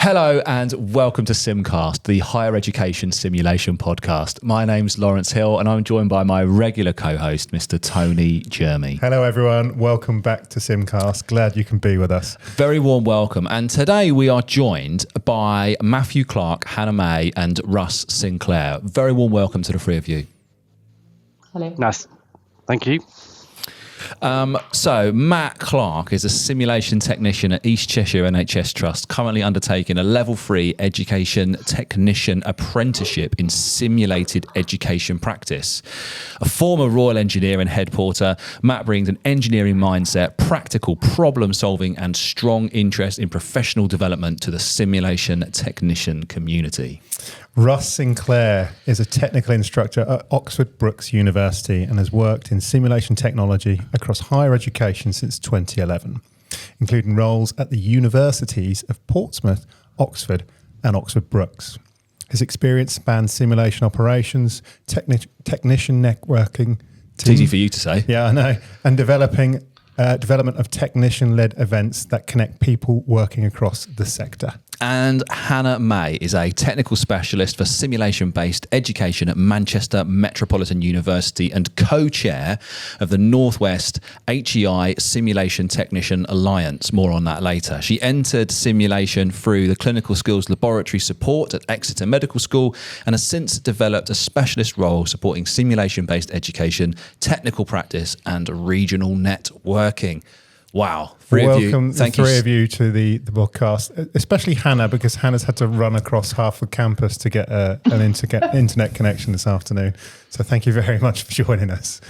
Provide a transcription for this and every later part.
Hello and welcome to SimCast, the higher education simulation podcast. My name's Lawrence Hill and I'm joined by my regular co-host, Mr. Tony Jermy. Hello everyone, welcome back to SimCast. Glad you can be with us. Very warm welcome. And today we are joined by Matthew Clark, Hannah May and Russ Sinclair. Very warm welcome to the three of you. Hello. Nice. Thank you. So Matt Clark is a simulation technician at East Cheshire NHS Trust, currently undertaking a level 3 education technician apprenticeship in simulated education practice. A former Royal Engineer and head porter, Matt brings an engineering mindset, practical problem solving and strong interest in professional development to the simulation technician community. Russ Sinclair is a technical instructor at Oxford Brookes University and has worked in simulation technology across higher education since 2011, including roles at the universities of Portsmouth, Oxford and Oxford Brookes. His experience spans simulation operations, technician networking. It's easy for you to say. Yeah, I know. And development of technician-led events that connect people working across the sector. And Hannah May is a technical specialist for simulation-based education at Manchester Metropolitan University and co-chair of the Northwest HEI Simulation Technician Alliance. More on that later. She entered simulation through the Clinical Skills Laboratory support at Exeter Medical School and has since developed a specialist role supporting simulation-based education, technical practice and regional networking. Wow. Welcome the three of you to the podcast, especially Hannah, because Hannah's had to run across half the campus to get an internet connection this afternoon. So thank you very much for joining us.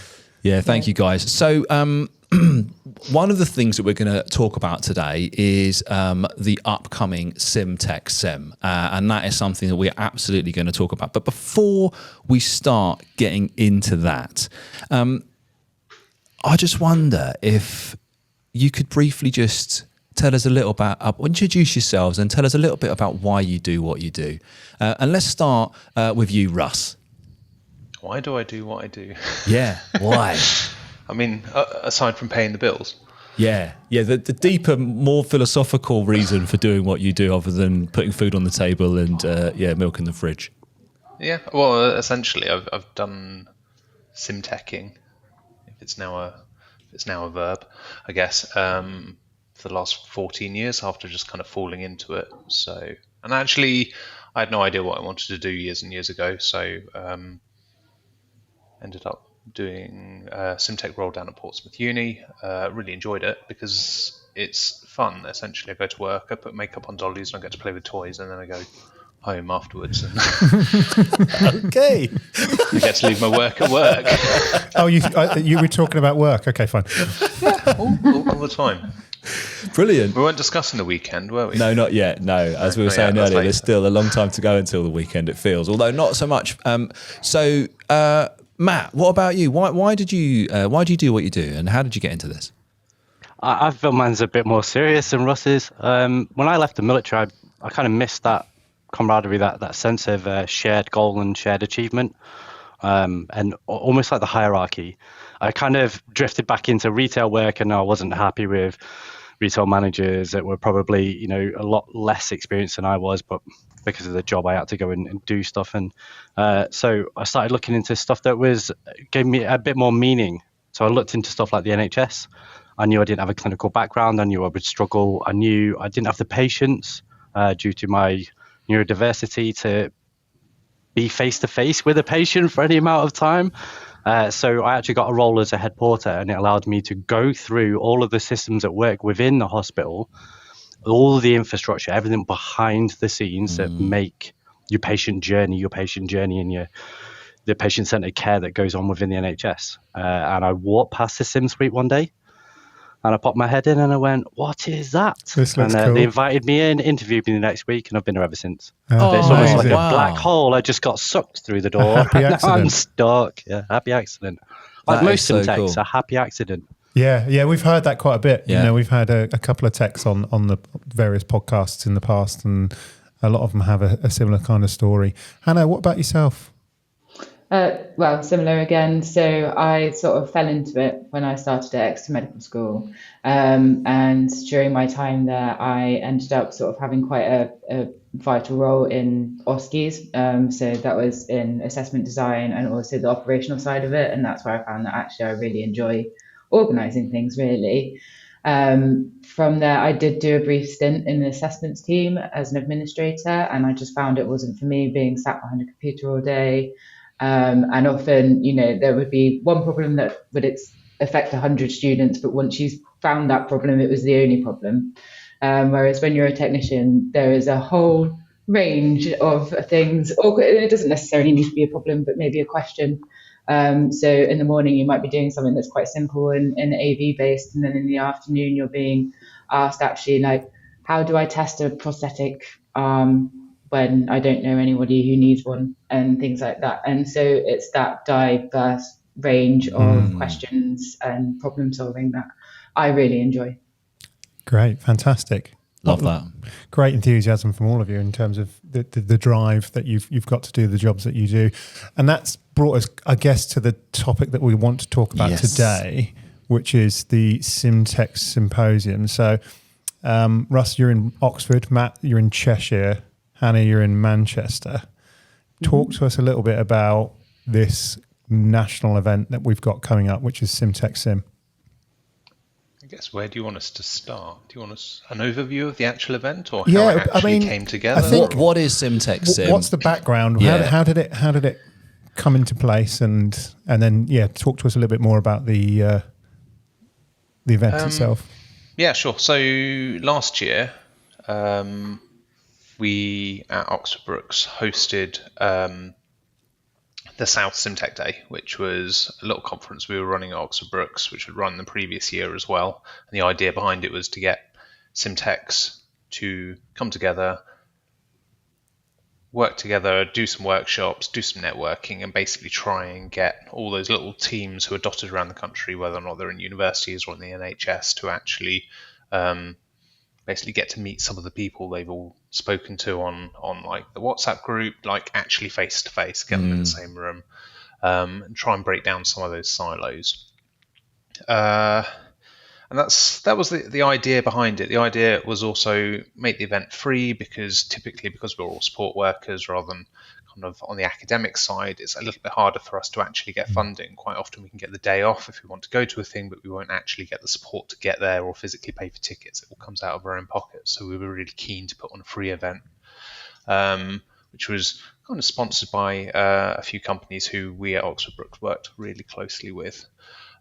Yeah, thank you guys. So one of the things that we're going to talk about today is the upcoming SimTechSym, and that is something that we're absolutely going to talk about. But before we start getting into that, I just wonder if you could briefly just tell us a little about, introduce yourselves and tell us a little bit about why you do what you do. And let's start with you, Russ. Why do I do what I do? Yeah, why? I mean, aside from paying the bills. Yeah, the deeper, more philosophical reason for doing what you do other than putting food on the table and, milk in the fridge. Yeah, well, essentially, I've done SimTeching, if it's now a verb, I guess, for the last 14 years after just kind of falling into it. So, and actually, I had no idea what I wanted to do years and years ago. So, ended up doing a SimTech role down at Portsmouth Uni. Really enjoyed it because it's fun. Essentially, I go to work, I put makeup on dollies, and I get to play with toys, and then I go home afterwards. And Okay. I get to leave my work at work. Oh, you were talking about work. Okay, fine. Yeah, all the time. Brilliant. We weren't discussing the weekend, were we? No, not yet. No, as we were saying earlier, there's still a long time to go until the weekend, it feels, although not so much. So, Matt, what about you? Why do you do what you do, and how did you get into this? I feel mine's a bit more serious than Russ's. When I left the military, I kind of missed that camaraderie, that sense of shared goal and shared achievement, and almost like the hierarchy. I kind of drifted back into retail work, and I wasn't happy with retail managers that were probably, a lot less experienced than I was, but because of the job, I had to go and do stuff. And so I started looking into stuff that gave me a bit more meaning. So I looked into stuff like the NHS. I knew I didn't have a clinical background. I knew I would struggle. I knew I didn't have the patience due to my neurodiversity to be face-to-face with a patient for any amount of time. So I actually got a role as a head porter, and it allowed me to go through all of the systems that work within the hospital, all of the infrastructure, everything behind the scenes that make your patient journey and the patient-centered care that goes on within the NHS. And I walked past the Sim Suite one day, and I popped my head in and I went, what is that? This looks cool. They invited me in, interviewed me the next week, and I've been here ever since. Oh, it's almost like wow. a black hole. I just got sucked through the door. Happy accident. I'm stuck. Yeah, happy accident. Like That most is so SimTechs, cool. a happy accident. Yeah, we've heard that quite a bit. Yeah. We've had a couple of techs on the various podcasts in the past, and a lot of them have a similar kind of story. Hannah, what about yourself? Well, similar again. So I sort of fell into it when I started at Exeter Medical School. And during my time there, I ended up sort of having quite a vital role in OSCEs. So that was in assessment design and also the operational side of it. And that's where I found that actually I really enjoy organising things, really. From there, I did do a brief stint in the assessments team as an administrator, and I just found it wasn't for me being sat behind a computer all day. And often, there would be one problem that would affect 100 students, but once you found that problem, it was the only problem. Whereas when you're a technician, there is a whole range of things, or it doesn't necessarily need to be a problem, but maybe a question. So in the morning, you might be doing something that's quite simple and AV based, and then in the afternoon, you're being asked actually, like, how do I test a prosthetic when I don't know anybody who needs one, and things like that. And so it's that diverse range of questions and problem solving that I really enjoy. Great, fantastic. Love that. Great enthusiasm from all of you in terms of the drive that you've got to do the jobs that you do. And that's brought us, I guess, to the topic that we want to talk about today, which is the SimTech Symposium. So, Russ, you're in Oxford. Matt, you're in Cheshire. Hannah, you're in Manchester. Talk to us a little bit about this national event that we've got coming up, which is SimTechSym. I guess, where do you want us to start? Do you want us an overview of the actual event, or how it actually came together? I think, what is SimTechSym? What's the background? How did it come into place? And then talk to us a little bit more about the event itself. Yeah, sure. So last year, we at Oxford Brookes hosted the South SimTech Day, which was a little conference we were running at Oxford Brookes, which had run the previous year as well. And the idea behind it was to get SimTechs to come together, work together, do some workshops, do some networking, and basically try and get all those little teams who are dotted around the country, whether or not they're in universities or in the NHS, to actually basically get to meet some of the people they've all spoken to on like the WhatsApp group, like actually face to face, get them in the same room, and try and break down some of those silos. And that was the idea behind it. The idea was also make the event free, because we're all support workers rather than kind of on the academic side, it's a little bit harder for us to actually get funding. Quite often we can get the day off if we want to go to a thing, but we won't actually get the support to get there or physically pay for tickets. It all comes out of our own pockets. So we were really keen to put on a free event, which was kind of sponsored by a few companies who we at Oxford Brookes worked really closely with.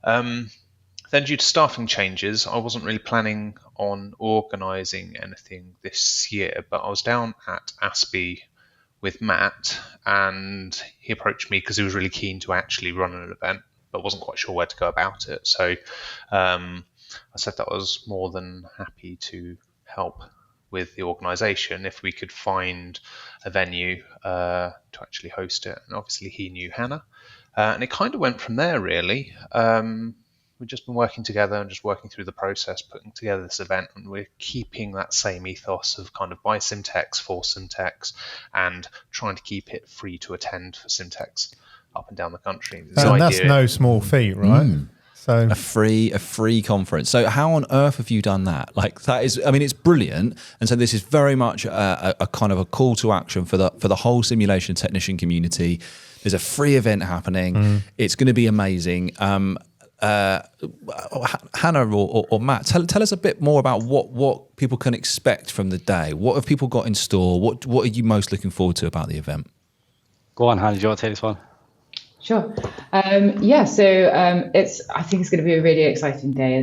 Then due to staffing changes, I wasn't really planning on organising anything this year, but I was down at ASPE with Matt, and he approached me because he was really keen to actually run an event, but wasn't quite sure where to go about it. So I said that I was more than happy to help with the organisation if we could find a venue to actually host it. And obviously he knew Hannah, and it kind of went from there, really. We've just been working together and just working through the process, putting together this event, and we're keeping that same ethos of kind of by SimTechs for SimTechs, and trying to keep it free to attend for SimTechs up and down the country. And that's no small feat, right? So a free conference. So how on earth have you done that? Like, that is, I mean, it's brilliant. And so this is very much a kind of a call to action for the whole simulation technician community. There's a free event happening. It's going to be amazing. Hannah or Matt, tell us a bit more about what people can expect from the day. What have people got in store? What are you most looking forward to about the event? Go on, Hannah, do you want to take this one? Sure. I think it's going to be a really exciting day.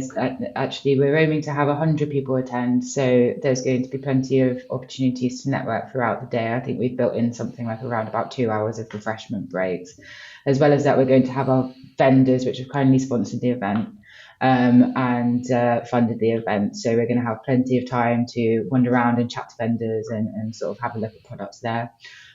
Actually, we're aiming to have 100 people attend, so there's going to be plenty of opportunities to network throughout the day. I think we've built in something like around about 2 hours of refreshment breaks. As well as that, we're going to have our vendors, which have kindly sponsored the event and funded the event. So we're going to have plenty of time to wander around and chat to vendors and sort of have a look at products there.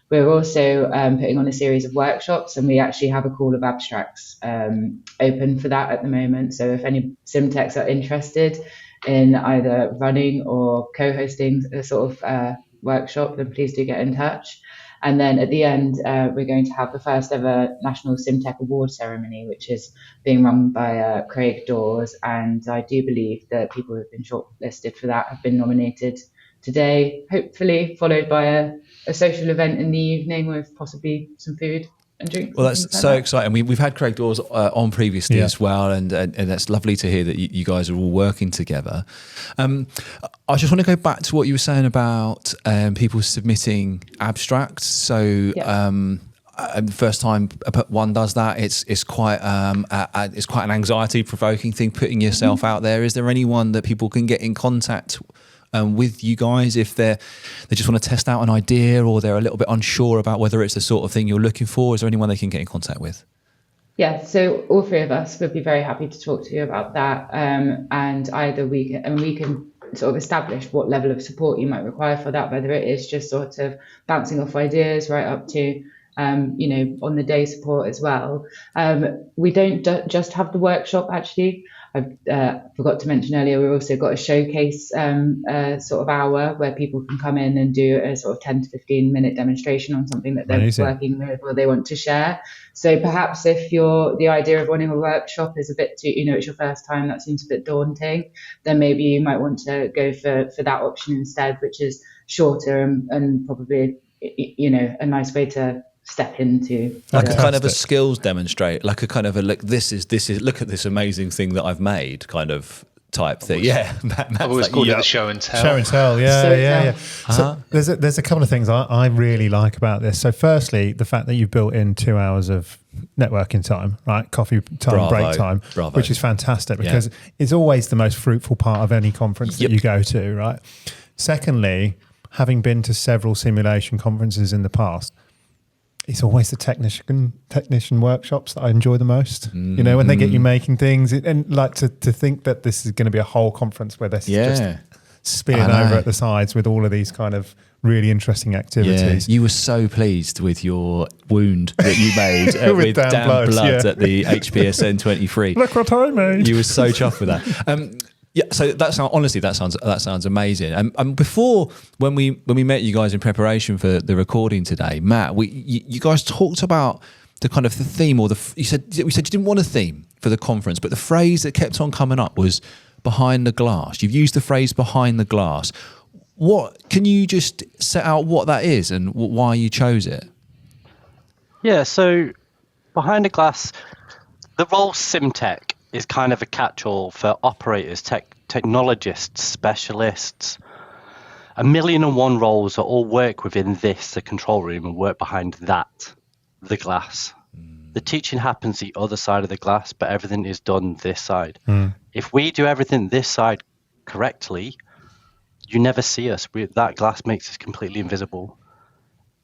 We're also putting on a series of workshops, and we actually have a call of abstracts open for that at the moment. So if any SimTechs are interested in either running or co-hosting a sort of workshop, then please do get in touch. And then at the end, we're going to have the first ever National SimTech Awards ceremony, which is being run by Craig Dawes. And I do believe that people who have been shortlisted for that have been nominated today, hopefully followed by a social event in the evening with possibly some food and drinks. Well, that's so exciting. We've had Craig Dawes on previously as well, and that's lovely to hear that you guys are all working together. I just want to go back to what you were saying about people submitting abstracts. So the first time one does that, it's quite an anxiety-provoking thing, putting yourself out there. Is there anyone that people can get in contact with you guys if they just want to test out an idea, or they're a little bit unsure about whether it's the sort of thing you're looking for? Is there anyone they can get in contact with? Yeah, so all three of us would be very happy to talk to you about that, and either we can sort of establish what level of support you might require for that, whether it is just sort of bouncing off ideas right up to on the day support as well. We don't just have the workshop, actually. I forgot to mention earlier, we've also got a showcase sort of hour where people can come in and do a sort of 10 to 15 minute demonstration on something that they're working with or they want to share. So perhaps if the idea of running a workshop is a bit too, it's your first time, that seems a bit daunting, then maybe you might want to go for that option instead, which is shorter and probably, a nice way to step into like a kind of a skills demonstrate, like a kind of a look at this amazing thing that I've made kind of type thing. I've always called it the show and tell. Show and tell, yeah. So there's a couple of things I really like about this. So firstly, the fact that you've built in 2 hours of networking time, right? Coffee time, break time, which is fantastic because it's always the most fruitful part of any conference that you go to, right? Secondly, having been to several simulation conferences in the past, it's always the technician workshops that I enjoy the most. When they get you making things, and like to think that this is going to be a whole conference where this is just spilling over at the sides with all of these kind of really interesting activities. Yeah. You were so pleased with your wound that you made with damn blood at the HPSN 23. Look what I made. You were so chuffed with that. So that sounds amazing. And before, when we met you guys in preparation for the recording today, Matt, you guys talked about the kind of the theme, or we said you didn't want a theme for the conference, but the phrase that kept on coming up was behind the glass. You've used the phrase behind the glass. What can you just set out what that is and why you chose it? Yeah, so behind the glass, the role SimTech is kind of a catch-all for operators, technologists, specialists. 1,000,001 roles that all work within the control room, and work behind the glass. The teaching happens the other side of the glass, but everything is done this side. If we do everything this side correctly, you never see us. That glass makes us completely invisible.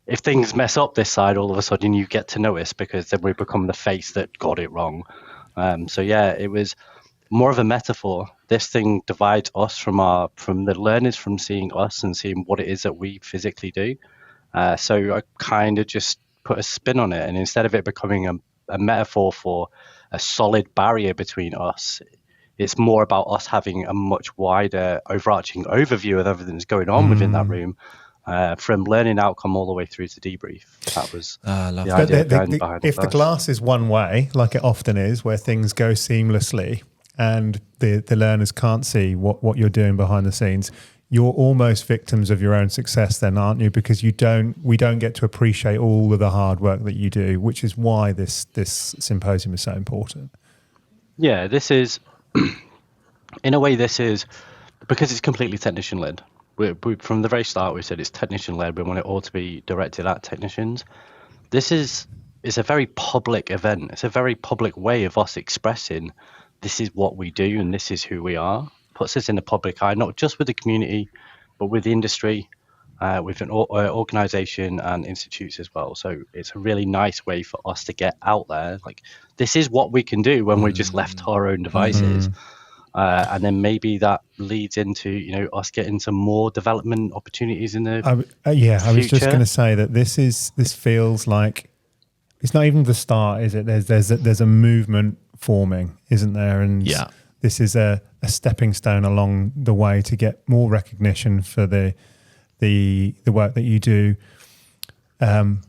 If things mess up this side, all of a sudden you get to notice, because then we become the face that got it wrong. It was more of a metaphor. This thing divides us from the learners, from seeing us and seeing what it is that we physically do. So I kind of just put a spin on it, and instead of it becoming a metaphor for a solid barrier between us, it's more about us having a much wider overarching overview of everything that's going on within that room. From learning outcome all the way through to debrief. That was the idea behind if the glass is one way, like it often is, where things go seamlessly and the learners can't see what you're doing behind the scenes, you're almost victims of your own success then, aren't you? Because we don't get to appreciate all of the hard work that you do, which is why this symposium is so important. Yeah, this is, in a way, because it's completely technician-led. From the very start, we said it's technician-led. We want it all to be directed at technicians. It's a very public event. It's a very public way of us expressing this is what we do and this is who we are. Puts us in the public eye, not just with the community, but with the industry, with an organisation and institutes as well. So it's a really nice way for us to get out there. Like, this is what we can do when we're just left to our own devices. And then maybe that leads into us getting some more development opportunities in the future. I was just going to say that this feels like it's not even the start, is it? There's a movement forming, isn't there? And this is a stepping stone along the way to get more recognition for the work that you do.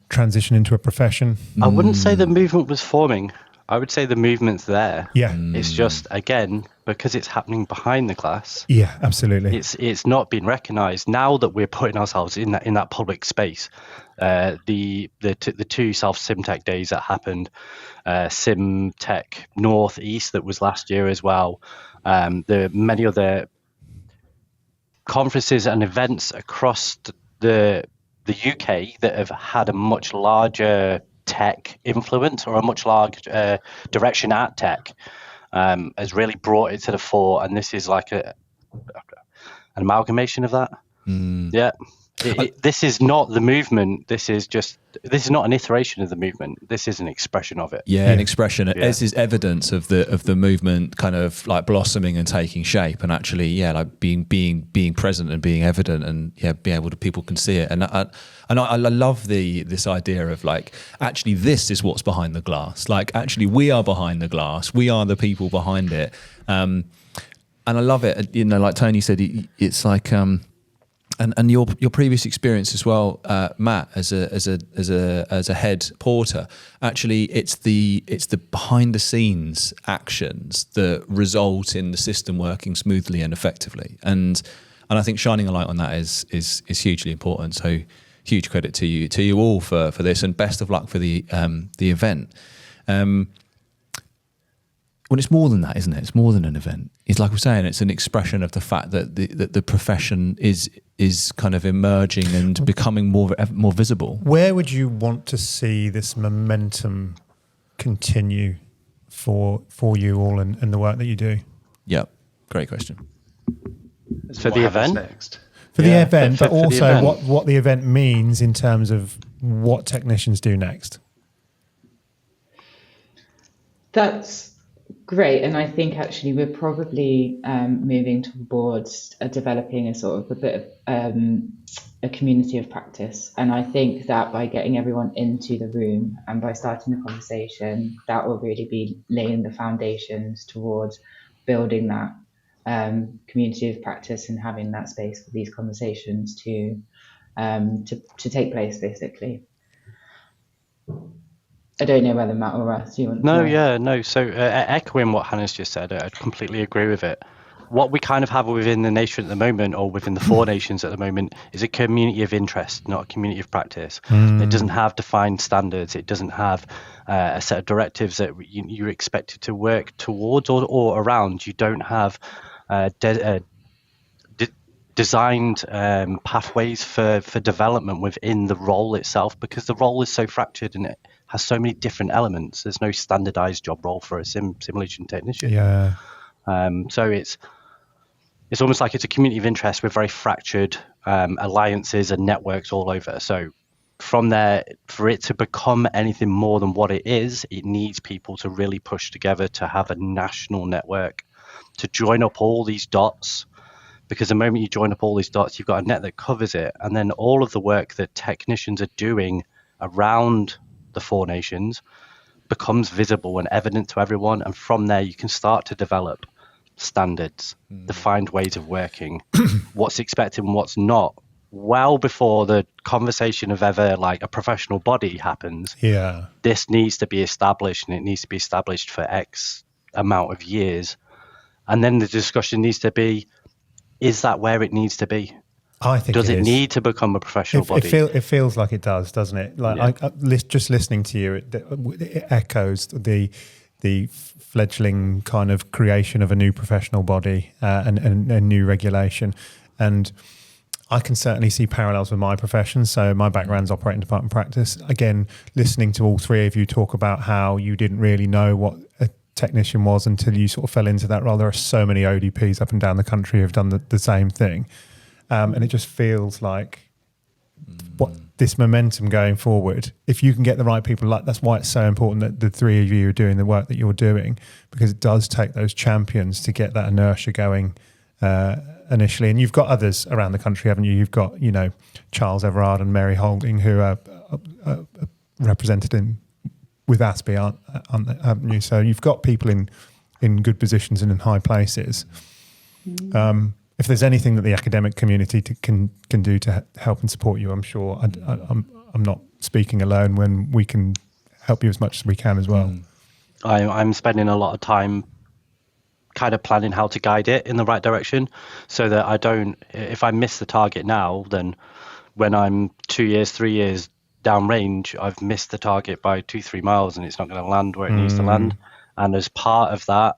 transition into a profession? I wouldn't say the movement was forming. I would say the movement's there. Yeah. It's just, again, because it's happening behind the glass. Yeah, absolutely. It's not been recognised. Now that we're putting ourselves in that public space, the two South SimTech days that happened, SimTech North East that was last year as well, the many other conferences and events across the UK that have had a much larger tech influence or a much larger direction at tech has really brought it to the fore, and this is like an amalgamation of that. Yeah. This is not the movement. This is not an iteration of the movement. This is an expression of it. Yeah, an expression. Yeah. This is evidence of the movement kind of like blossoming and taking shape, and actually, like being present and being evident, and being able to, people can see it. And I love this idea of like, actually, this is what's behind the glass. Like, actually, we are behind the glass. We are the people behind it. And I love it. Like Tony said, it's like. And your previous experience as well, Matt, as a head porter, actually it's the behind the scenes actions that result in the system working smoothly and effectively, and I think shining a light on that is hugely important. So huge credit to you all for this, and best of luck for the event. Well, it's more than that, isn't it? It's more than an event. It's like we're saying, it's an expression of the fact that the profession is kind of emerging and becoming more visible. Where would you want to see this momentum continue for you all and the work that you do? Yeah, great question. For the event? Next? For the event, but also event. what the event means in terms of what technicians do next. That's great, and I think actually we're probably moving towards developing a sort of a bit of a community of practice, and I think that by getting everyone into the room and by starting the conversation, that will really be laying the foundations towards building that community of practice and having that space for these conversations to take place, basically. I don't know whether Matt or Russ, you want to... No. So echoing what Hannah's just said, I completely agree with it. What we kind of have within the nation at the moment, or within the four nations at the moment, is a community of interest, not a community of practice. It doesn't have defined standards. It doesn't have a set of directives that you're expected to work towards or around. You don't have designed pathways for development within the role itself, because the role is so fractured and it has so many different elements. There's no standardized job role for a simulation technician. Yeah. So it's almost like it's a community of interest with very fractured alliances and networks all over. So from there, for it to become anything more than what it is, it needs people to really push together to have a national network, to join up all these dots. Because the moment you join up all these dots, you've got a net that covers it. And then all of the work that technicians are doing around the four nations becomes visible and evident to everyone. And from there, you can start to develop standards, defined ways of working, what's expected and what's not, well before the conversation of ever like a professional body happens. Yeah. This needs to be established, and it needs to be established for X amount of years. And then the discussion needs to be, is that where it needs to be? I think does it need to become a professional body? It feels like it does, doesn't it? Like just listening to you, it echoes the fledgling kind of creation of a new professional body and a new regulation. And I can certainly see parallels with my profession. So my background's operating department practice. Again, listening to all three of you talk about how you didn't really know what a technician was until you sort of fell into that role. There are so many ODPs up and down the country who have done the same thing. And it just feels like what this momentum going forward, if you can get the right people, like that's why it's so important that the three of you are doing the work that you're doing, because it does take those champions to get that inertia going initially. And you've got others around the country, haven't you? You've got, Charles Everard and Mary Holding, who are represented with ASPE, haven't you? So you've got people in good positions and in high places. If there's anything that the academic community can do to help and support you, I'm sure I'm not speaking alone when we can help you as much as we can as well. I'm spending a lot of time kind of planning how to guide it in the right direction, so that I don't, if I miss the target now, then when I'm 2 years, 3 years downrange, I've missed the target by 2-3 miles and it's not going to land where it needs to land. And as part of that,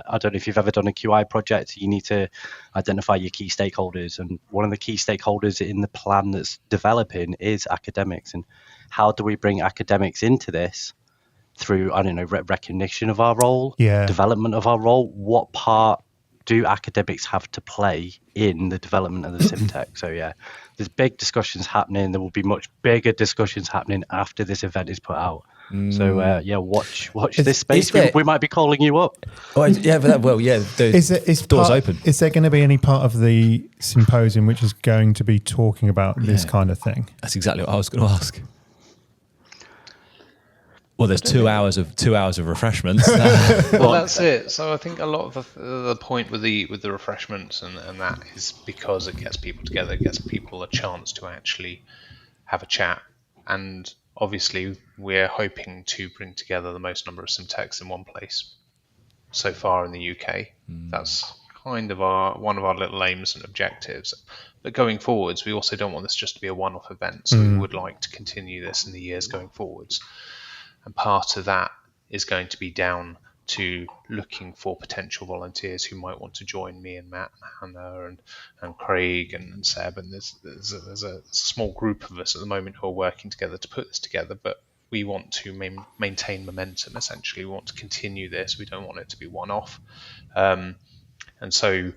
I don't know if you've ever done a QI project, you need to identify your key stakeholders. And one of the key stakeholders in the plan that's developing is academics. And how do we bring academics into this through, I don't know, recognition of our role, development of our role? What part do academics have to play in the development of the SimTech? So yeah, there's big discussions happening. There will be much bigger discussions happening after this event is put out. So yeah, watch this space. We might be calling you up. Oh, yeah, but the door's open. Is there going to be any part of the symposium which is going to be talking about this kind of thing? That's exactly what I was going to ask. Well, there's 2 hours of refreshments. Well, that's it. So I think a lot of the point with the refreshments and that is because it gets people together, it gets people a chance to actually have a chat. And obviously, we're hoping to bring together the most number of SimTechs in one place so far in the UK. That's kind of one of our little aims and objectives. But going forwards, we also don't want this just to be a one-off event. So we would like to continue this in the years going forwards. And part of that is going to be down to looking for potential volunteers who might want to join me and Matt and Hannah and Craig and Seb. And there's a small group of us at the moment who are working together to put this together. But we want to maintain momentum, essentially. We want to continue this. We don't want it to be one-off. And so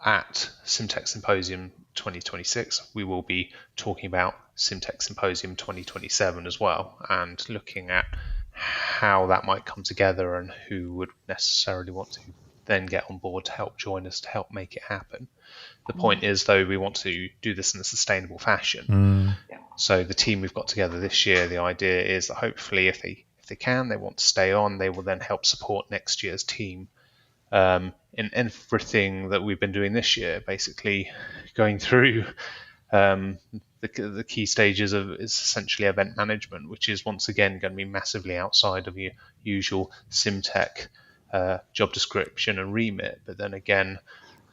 at SimTech Symposium 2026, we will be talking about SimTech Symposium 2027 as well, and looking at how that might come together and who would necessarily want to then get on board to help join us to help make it happen. The point is, though, we want to do this in a sustainable fashion. So the team we've got together this year, the idea is that hopefully if they can, they want to stay on, they will then help support next year's team in everything that we've been doing this year, basically going through the key stages of is essentially event management, which is once again going to be massively outside of your usual SimTech job description and remit. But then again,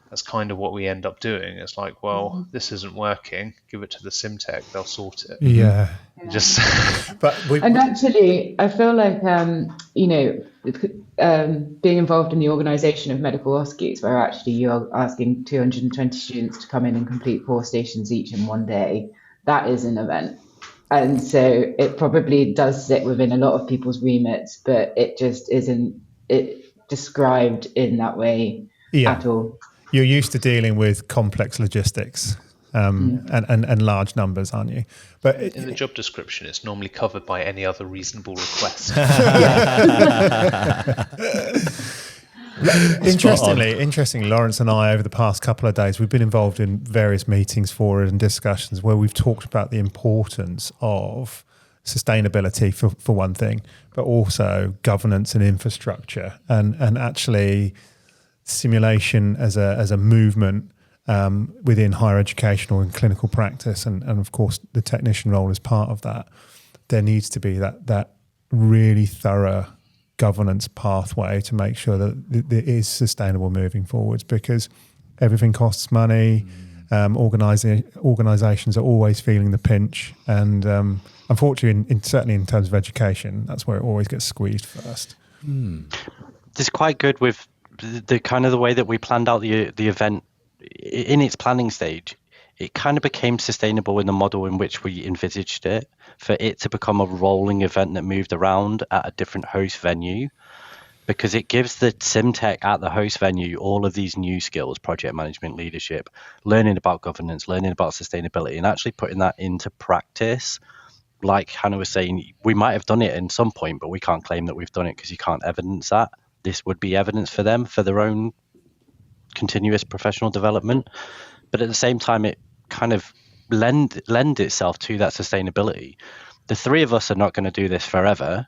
that's kind of what we end up doing. It's like, well, this isn't working, give it to the SimTech, they'll sort it. Just and actually I feel like being involved in the organisation of medical OSCEs, where actually you're asking 220 students to come in and complete 4 stations each in one day, that is an event. And so it probably does sit within a lot of people's remits, but it just isn't described in that way at all. You're used to dealing with complex logistics and large numbers, aren't you? But in the job description, it's normally covered by any other reasonable request. Interestingly, Lawrence and I, over the past couple of days, we've been involved in various meetings, forums and discussions where we've talked about the importance of sustainability for one thing, but also governance and infrastructure, and actually simulation as a movement within higher educational and clinical practice, and of course the technician role is part of that. There needs to be that really thorough governance pathway to make sure that it is sustainable moving forwards, because everything costs money. Organisations are always feeling the pinch, and unfortunately, certainly in terms of education, that's where it always gets squeezed first. It's quite good with the kind of the way that we planned out the event in its planning stage. It kind of became sustainable in the model in which we envisaged it, for it to become a rolling event that moved around at a different host venue, because it gives the SimTech at the host venue all of these new skills: project management, leadership, learning about governance, learning about sustainability, and actually putting that into practice. Like Hannah was saying, we might have done it in some point, but we can't claim that we've done it because you can't evidence that. This would be evidence for them for their own continuous professional development. But at the same time, it kind of lend itself to that sustainability. The three of us are not going to do this forever.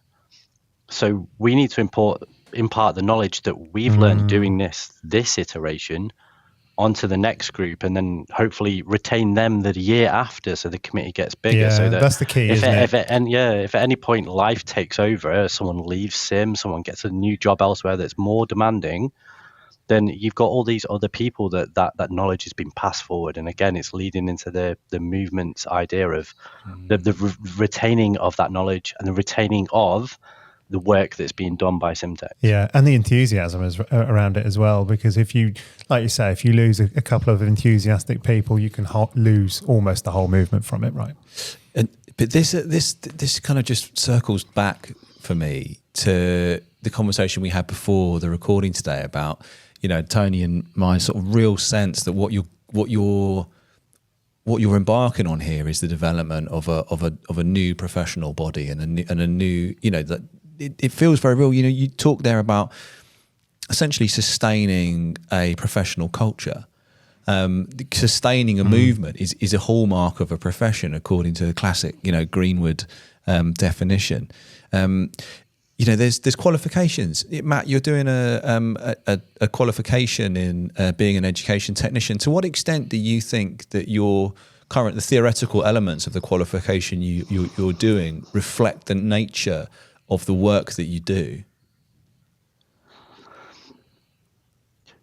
So we need to impart the knowledge that we've learned doing this iteration onto the next group, and then hopefully retain them the year after, so the committee gets bigger. Yeah, so that's the key, isn't it? If at any point life takes over, someone leaves Sim, someone gets a new job elsewhere that's more demanding, then you've got all these other people that knowledge has been passed forward. And again, it's leading into the movement's idea of the retaining of that knowledge and the retaining of the work that's being done by SimTech. Yeah, and the enthusiasm is around it as well, because if you, like you say, if you lose a couple of enthusiastic people, you can lose almost the whole movement from it, right? But this kind of just circles back for me to the conversation we had before the recording today about, you know, Tony and my sort of real sense that what you're embarking on here is the development of a new professional body and a new, you know, that it feels very real. You know, you talk there about essentially sustaining a professional culture. Sustaining a movement is a hallmark of a profession, according to the classic, you know, Greenwood definition. You know, there's qualifications. Matt, you're doing a qualification in being an education technician. To what extent do you think that the theoretical elements of the qualification you're doing reflect the nature of the work that you do?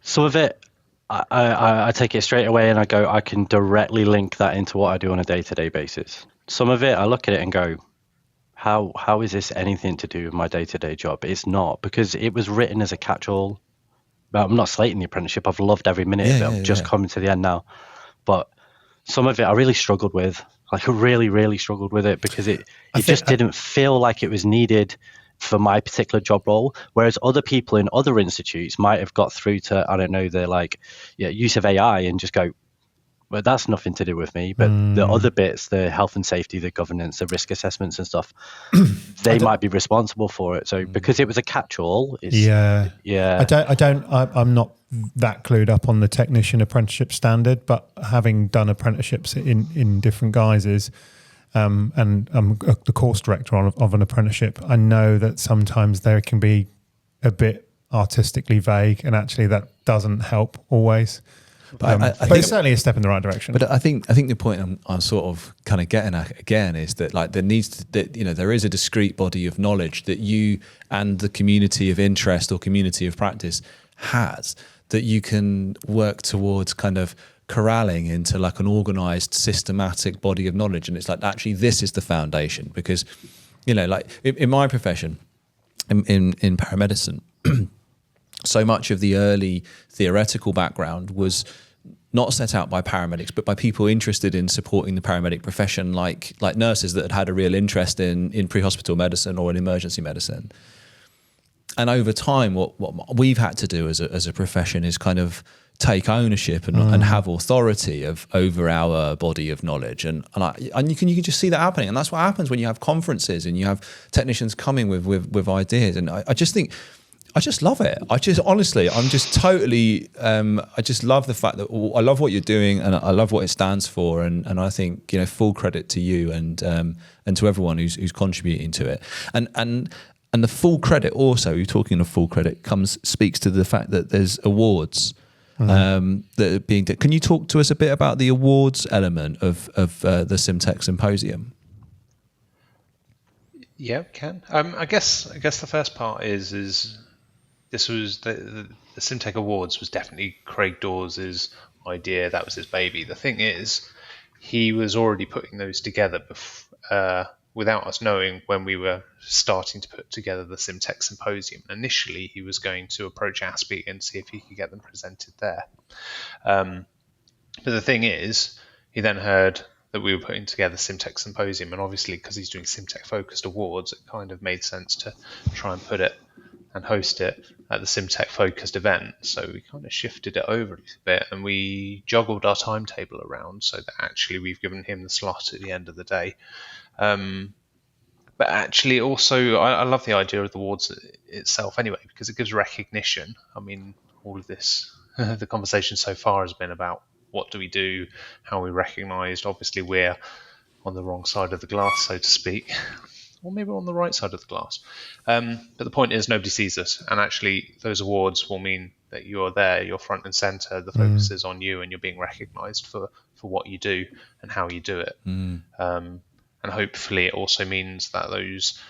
Some of it, I take it straight away and I go, I can directly link that into what I do on a day-to-day basis. Some of it, I look at it and go, how is this anything to do with my day-to-day job? It's not, because it was written as a catch-all. Well, I'm not slating the apprenticeship. I've loved every minute of it. I'm just coming to the end now. But some of it I really struggled with. Like, I really, really struggled with it because it just didn't feel like it was needed for my particular job role. Whereas other people in other institutes might have got through to, I don't know, the use of AI and just go, well, that's nothing to do with me. But the other bits, the health and safety, the governance, the risk assessments and stuff, they might be responsible for it. So because it was a catch-all, I'm not that clued up on the technician apprenticeship standard, but having done apprenticeships in different guises, and I'm the course director of an apprenticeship, I know that sometimes there can be a bit artistically vague, and actually that doesn't help always. But it's certainly a step in the right direction. But I think the point I'm sort of kind of getting at again is that, like, there is a discrete body of knowledge that you and the community of interest or community of practice has, that you can work towards kind of corralling into like an organized, systematic body of knowledge. And it's like, actually, this is the foundation. Because, you know, like in my profession, in paramedicine, so much of the early theoretical background was not set out by paramedics, but by people interested in supporting the paramedic profession, like nurses that had a real interest in pre-hospital medicine or in emergency medicine. And over time, what we've had to do as a profession is kind of take ownership and have authority over our body of knowledge, and you can just see that happening. And that's what happens when you have conferences and you have technicians coming with ideas. And I just think, I just love it. I just honestly, I'm just totally. I just love the fact that I love what you're doing, and I love what it stands for. And I think, you know, full credit to you and to everyone who's contributing to it. And the full credit also, you're talking of full credit, speaks to the fact that there's awards that are being. Can you talk to us a bit about the awards element of the SimTech Symposium? Yeah, we can. I guess the first part is this was the SimTech Awards was definitely Craig Dawes' idea. That was his baby. The thing is, he was already putting those together without us knowing when we were starting to put together the SimTech Symposium. Initially, he was going to approach ASPE and see if he could get them presented there. But the thing is, he then heard that we were putting together SimTech Symposium, and obviously because he's doing SimTech focused awards, it kind of made sense to try and put it and host it at the SimTech focused event. So we kind of shifted it over a little bit, and we juggled our timetable around so that actually we've given him the slot at the end of the day. But actually also, I love the idea of the awards itself anyway, because it gives recognition. I mean, all of this, the conversation so far has been about what do we do, how are we recognised. Obviously, we're on the wrong side of the glass, so to speak, or maybe on the right side of the glass. But the point is, nobody sees us, and actually those awards will mean that you're there, you're front and center, the focus is on you, and you're being recognized for what you do and how you do it. And hopefully it also means that those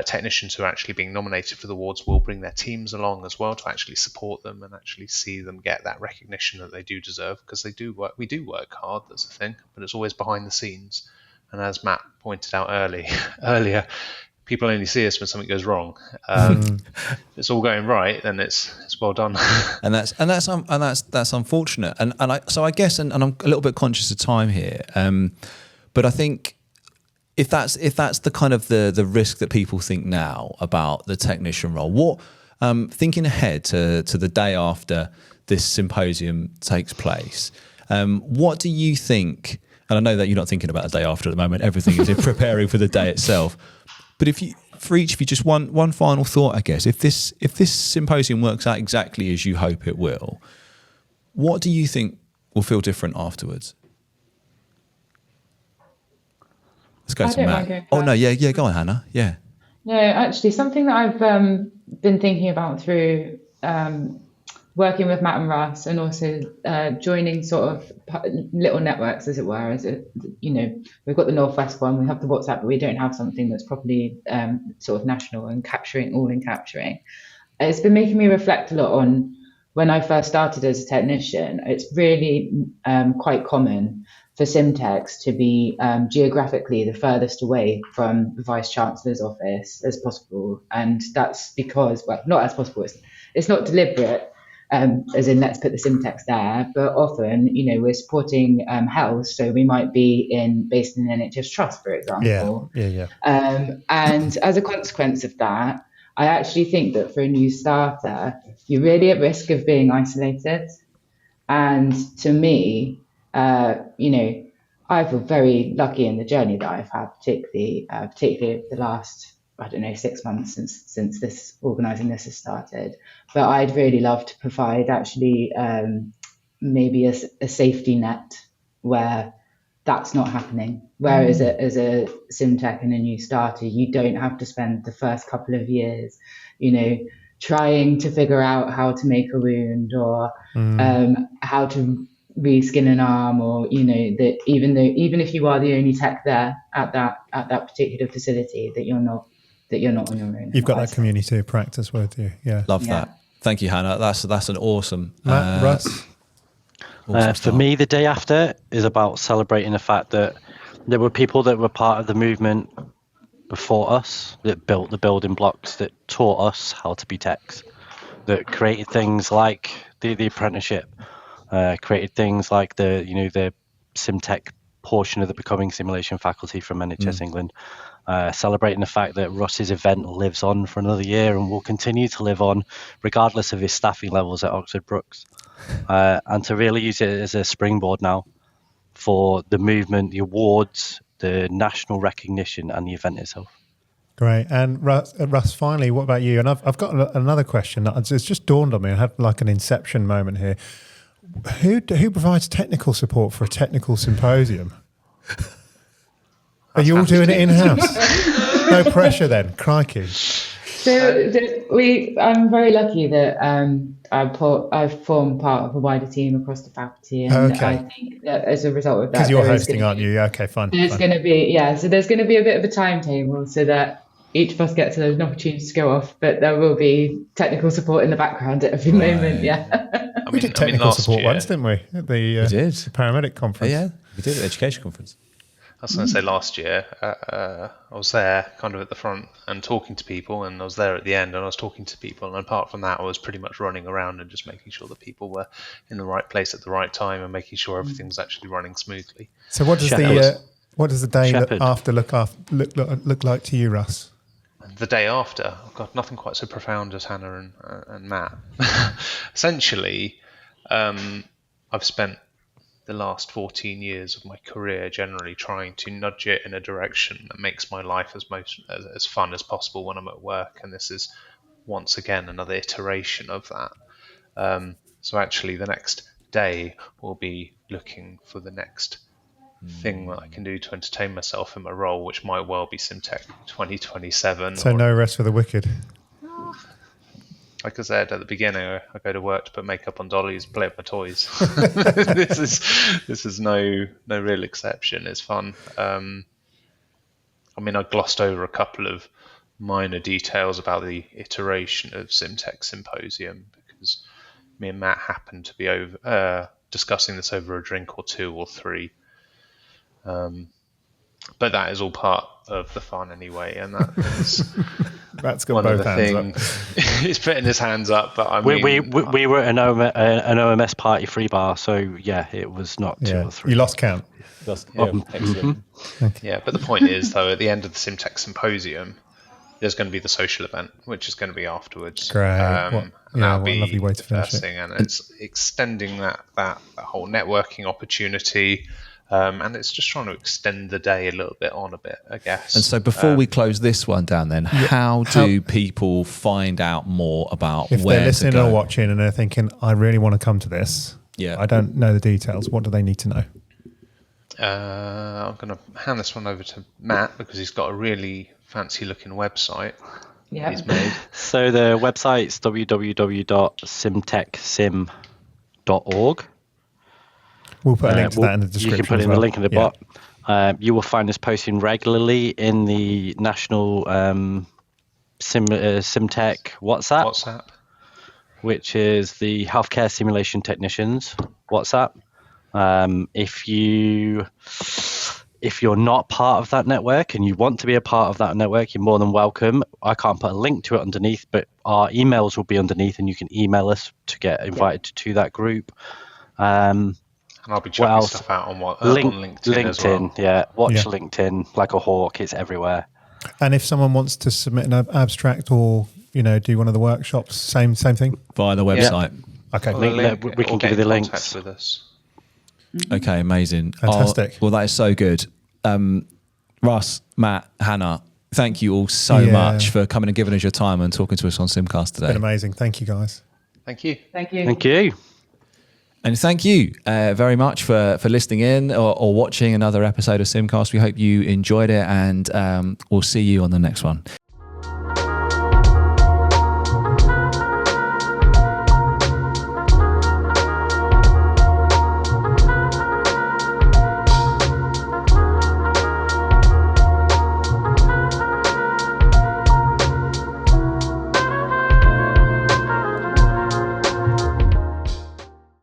technicians who are actually being nominated for the awards will bring their teams along as well to actually support them and actually see them get that recognition that they do deserve, because we do work hard, that's the thing, but it's always behind the scenes. And as Matt pointed out earlier, people only see us when something goes wrong. If it's all going right, then it's well done. and that's unfortunate. And I guess I'm a little bit conscious of time here, but I think if that's the kind of the risk that people think now about the technician role, what thinking ahead to the day after this symposium takes place, what do you think? And I know that you're not thinking about the day after at the moment. Everything is in preparing for the day itself. But for each of you, just one final thought, I guess. If this symposium works out exactly as you hope it will, what do you think will feel different afterwards? Let's go to Matt. Oh no, yeah, go on, Hannah. Yeah. No, actually, something that I've been thinking about through working with Matt and Russ, and also joining sort of little networks, as it were. We've got the Northwest one, we have the WhatsApp, but we don't have something that's properly sort of national and capturing. It's been making me reflect a lot on when I first started as a technician. It's really quite common for SimTechs to be geographically the furthest away from the Vice Chancellor's office as possible. And that's because, well, not as possible, it's not deliberate, as in let's put the SimTechs there, but often, we're supporting health, so we might be based in an NHS trust, for example. Yeah. And as a consequence of that, I actually think that for a new starter, you're really at risk of being isolated. And to me, I feel very lucky in the journey that I've had, particularly the last, 6 months since this organising this has started. But I'd really love to provide actually maybe a safety net where that's not happening. Whereas as a SimTech and a new starter, you don't have to spend the first couple of years, trying to figure out how to make a wound or how to reskin an arm, or that even if you are the only tech there at that particular facility, that you're not on your own. You've got that community of practice with you. Yeah, love that. Thank you, Hannah. That's an awesome. Russ. For me, the day after is about celebrating the fact that there were people that were part of the movement before us, that built the building blocks, that taught us how to be techs, that created things like the apprenticeship, created things like the SimTech portion of the Becoming Simulation faculty from NHS England, celebrating the fact that Russ's event lives on for another year and will continue to live on regardless of his staffing levels at Oxford Brookes, and to really use it as a springboard now for the movement, the awards, the national recognition, and the event itself. Great. And Russ, finally, what about you? And I've got another question. It's just dawned on me. I had like an inception moment here. Who provides technical support for a technical symposium? Are you all doing it in-house? No pressure then, crikey. So I'm very lucky that I've formed part of a wider team across the faculty, and I think that as a result of that, because you're hosting, aren't you? Yeah, okay, fine. There's going to be there's going to be a bit of a timetable so that each of us gets an opportunity to go off, but there will be technical support in the background at every moment. Yeah. We did technical support once, didn't we? At the we did. paramedic conference. Yeah, we did at the education conference. I was going to say last year, I was there kind of at the front and talking to people, and I was there at the end and I was talking to people, and apart from that I was pretty much running around and just making sure that people were in the right place at the right time and making sure everything was actually running smoothly. So what does the day after look like to you, Russ? The day after, I've got nothing quite so profound as Hannah and Matt. Essentially, I've spent the last 14 years of my career generally trying to nudge it in a direction that makes my life as fun as possible when I'm at work, and this is once again another iteration of that. So actually the next day will be looking for the next thing that I can do to entertain myself in my role, which might well be SimTech 2027. So no rest for the wicked. like I said at the beginning, I go to work to put makeup on dollies, play with my toys. This is no real exception. It's fun. I mean, I glossed over a couple of minor details about the iteration of SimTech Symposium because me and Matt happened to be over discussing this over a drink or two or three. But that is all part of the fun anyway, and that is Matt's got one of both the hands things. He's putting his hands up, but I mean, we were at an OMS party free bar, so yeah, it was not two or three. You lost count. Excellent. yeah. But the point is, though, at the end of the SimTech Symposium, there's going to be the social event, which is going to be afterwards. Great. And what that'll a be lovely way to finish first it. thing, and it's extending that whole networking opportunity. And it's just trying to extend the day a little bit on a bit, I guess. And so before we close this one down then, how do people find out more about If where they're listening to go? or watching and they're thinking, I really want to come to this, I don't know the details, what do they need to know? I'm going to hand this one over to Matt because he's got a really fancy looking website he's made. So the website's www.simtechsym.org. We'll put a link to that in the description. You can put as in well. the link in the bot. You will find us posting regularly in the national SimTech WhatsApp, which is the healthcare simulation technicians WhatsApp. If you're not part of that network and you want to be a part of that network, you're more than welcome. I can't put a link to it underneath, but our emails will be underneath, and you can email us to get invited to that group. And I'll be chucking stuff out on LinkedIn as well. Watch LinkedIn like a hawk. It's everywhere. And if someone wants to submit an abstract or do one of the workshops, same thing? Via the website. Okay. We can give you the links. With us. Okay, amazing. Fantastic. Well, that is so good. Russ, Matt, Hannah, thank you all so much for coming and giving us your time and talking to us on SimCast today. Been amazing. Thank you, guys. Thank you. Thank you. Thank you. And thank you very much for listening in or watching another episode of SimCast. We hope you enjoyed it, and we'll see you on the next one.